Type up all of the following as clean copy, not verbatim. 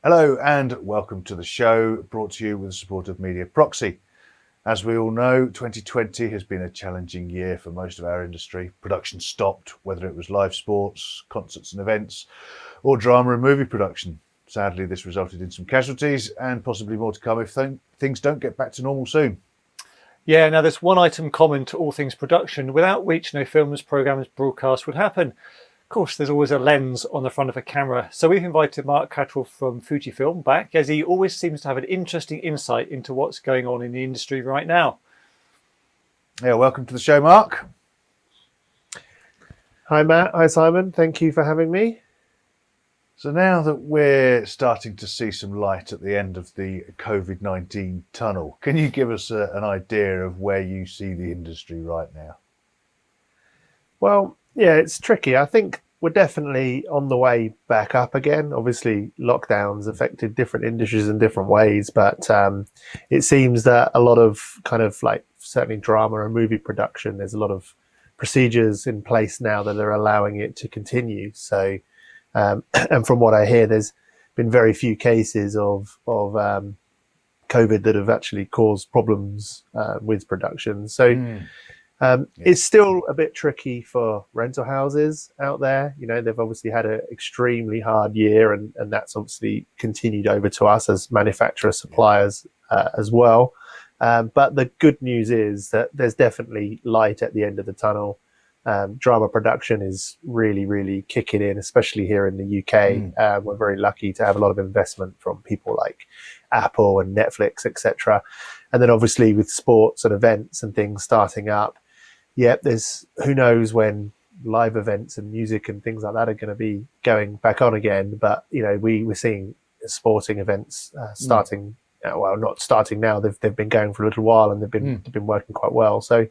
Hello and welcome to the show, brought to you with the support of Mediaproxy. As we all know, 2020 has been a challenging year for most of our industry. Production stopped, whether it was live sports, concerts and events, or drama and movie production. Sadly, this resulted in some casualties and possibly more to come if things don't get back to normal soon. Yeah, now there's one item common to all things production, without which no films, programmes, broadcasts would happen. Of course, there's always a lens on the front of a camera. So we've invited Marc Cattrall from Fujifilm back, as he always seems to have an interesting insight into what's going on in the industry right now. Yeah, welcome to the show, Marc. Hi, Matt. Hi, Simon. Thank you for having me. So now that we're starting to see some light at the end of the COVID-19 tunnel, can you give us an idea of where you see the industry right now? Well, yeah, it's tricky. I think we're definitely on the way back up again. Obviously, lockdowns affected different industries in different ways, but it seems that a lot of certainly drama and movie production, there's a lot of procedures in place now that are allowing it to continue. So, and from what I hear, there's been very few cases of COVID that have actually caused problems with production. So it's still a bit tricky for rental houses out there. You know, they've obviously had an extremely hard year, and that's obviously continued over to us as manufacturer suppliers as well. But the good news is that there's definitely light at the end of the tunnel. Drama production is really, really kicking in, especially here in the UK. We're very lucky to have a lot of investment from people like Apple and Netflix, etc. And then obviously with sports and events and things starting up, there's who knows when live events and music and things like that are going to be going back on again. But you know, we're seeing sporting events starting. Well, not starting now. They've been going for a little while, and they've been working quite well. So.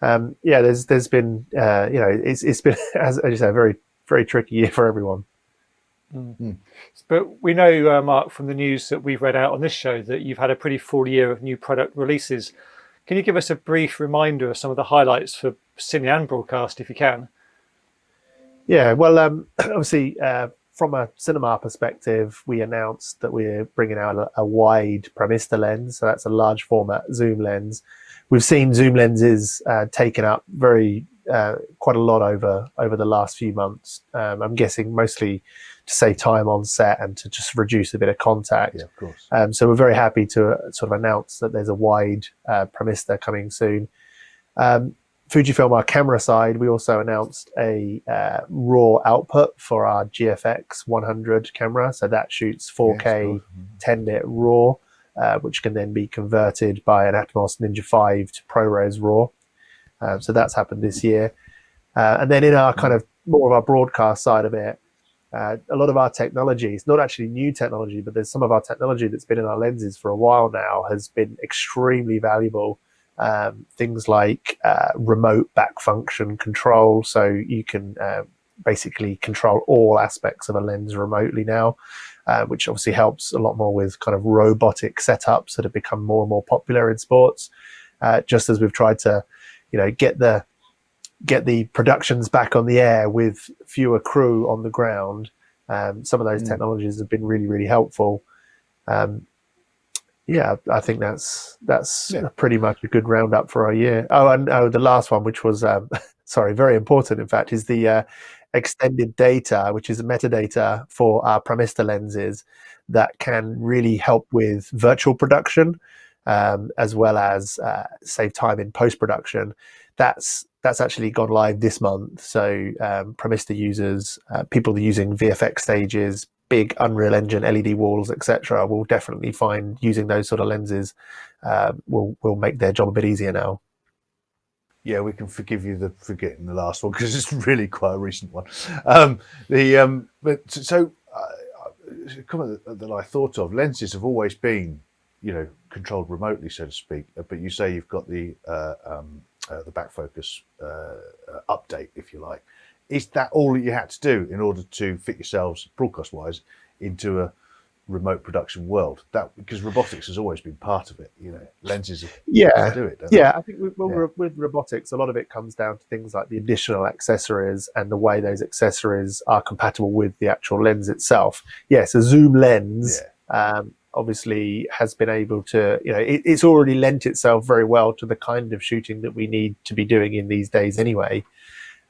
There's been it's been as you say, a very, very tricky year for everyone. But we know, Marc, from the news that we've read out on this show, that you've had a pretty full year of new product releases. Can you give us a brief reminder of some of the highlights for cine and broadcast, if you can? Yeah, well, obviously, from a cinema perspective, we announced that we're bringing out a wide Premista lens, so that's a large format zoom lens. We've seen zoom lenses taken up quite a lot over the last few months. I'm guessing mostly to save time on set and to just reduce a bit of contact. Yeah, of course. So we're very happy to sort of announce that there's a wide Premista coming soon. Fujifilm, our camera side, we also announced a RAW output for our GFX 100 camera. So that shoots 4K 10-bit RAW. Which can then be converted by an Atmos Ninja 5 to ProRes RAW. So that's happened this year. And then in our kind of more of our broadcast side of it, a lot of our technology, it's not actually new technology, but there's some of our technology that's been in our lenses for a while now has been extremely valuable. Things like remote back function control. So you can basically control all aspects of a lens remotely now. Which obviously helps a lot more with kind of robotic setups that have become more and more popular in sports. Just as we've tried to, get the productions back on the air with fewer crew on the ground. Some of those technologies have been really, really helpful. I think that's pretty much a good roundup for our year. The last one, which was very important, in fact, is the extended data, which is metadata for our Premista lenses that can really help with virtual production, as well as save time in post-production. That's actually gone live this month. So Premista users, people using VFX stages, big Unreal Engine LED walls, etc., will definitely find using those sort of lenses will make their job a bit easier now. Yeah, we can forgive you the forgetting the last one because it's really quite a recent one. Comment that I thought of, lenses have always been, controlled remotely, so to speak. But you say you've got the back focus update, if you like. Is that all that you had to do in order to fit yourselves, broadcast-wise, into remote production world. That because robotics has always been part of it. Lenses Yeah, do it. Don't yeah. they? I think with robotics, a lot of it comes down to things like the additional accessories and the way those accessories are compatible with the actual lens itself. Yes, a zoom lens obviously has been able to, it's already lent itself very well to the kind of shooting that we need to be doing in these days anyway.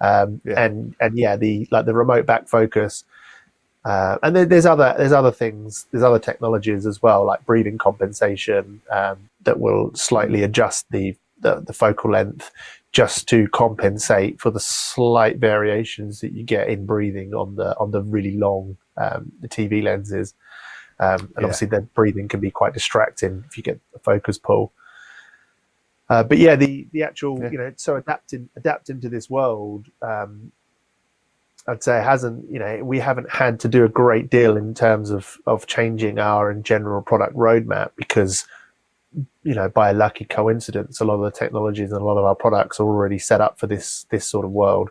And the remote back focus. And then there's other things, there's other technologies as well, like breathing compensation that will slightly adjust the focal length just to compensate for the slight variations that you get in breathing on the really long the TV lenses. And obviously, the breathing can be quite distracting if you get a focus pull. But yeah, the actual so adapting to this world. I'd say it hasn't, we haven't had to do a great deal in terms of changing our in general product roadmap because, by a lucky coincidence, a lot of the technologies and a lot of our products are already set up for this sort of world.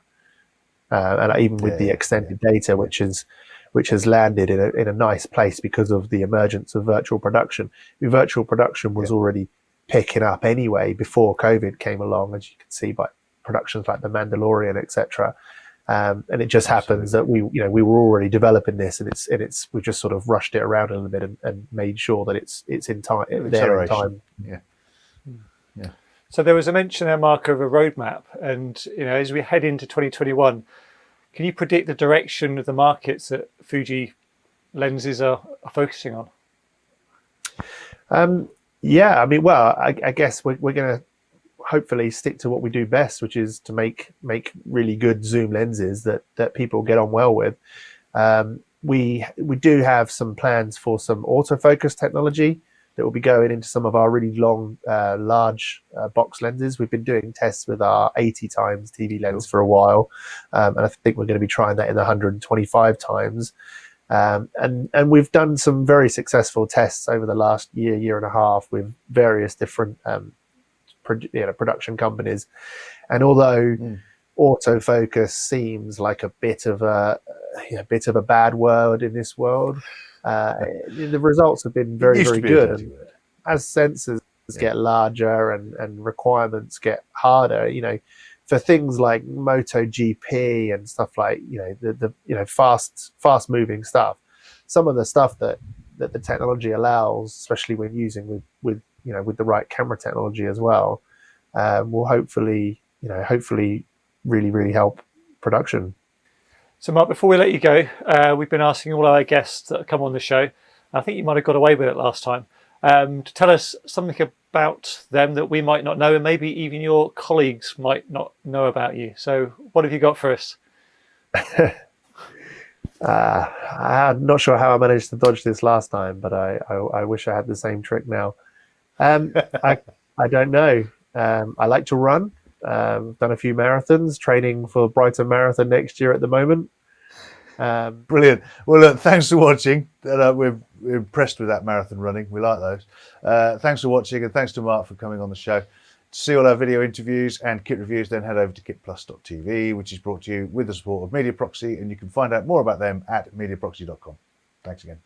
And even with the extended data, which has landed in a nice place because of the emergence of virtual production. Virtual production was already picking up anyway before COVID came along, as you can see by productions like The Mandalorian, etc. And it just happens that we were already developing this, and we just sort of rushed it around a little bit and made sure that it's in time, there in time. Yeah. So there was a mention there, Mark, of a roadmap, and as we head into 2021, can you predict the direction of the markets that Fuji lenses are focusing on? I guess we're going to hopefully stick to what we do best, which is to make really good zoom lenses that people get on well with. We do have some plans for some autofocus technology that will be going into some of our really long, large box lenses. We've been doing tests with our 80 times TV lens for a while, and I think we're going to be trying that in 125 times. And we've done some very successful tests over the last year and a half with various different production companies, and although autofocus seems like a bit of a bad word in this world, the results have been very good. And as sensors get larger and requirements get harder, for things like MotoGP and stuff like the fast moving stuff, some of the stuff that the technology allows, especially when using with the right camera technology as well, will hopefully really help production. So Mark, before we let you go, we've been asking all our guests that come on the show, I think you might have got away with it last time, to tell us something about them that we might not know, and maybe even your colleagues might not know about you. So what have you got for us? I'm not sure how I managed to dodge this last time, but I wish I had the same trick now. I don't know. I like to run. Done a few marathons, training for Brighton Marathon next year at the moment. Brilliant. Well, look, thanks for watching. We're impressed with that marathon running. We like those. Thanks for watching, and thanks to Mark for coming on the show. To see all our video interviews and kit reviews, then head over to KitPlus TV, which is brought to you with the support of Mediaproxy, and you can find out more about them at mediaproxy.com. Thanks again.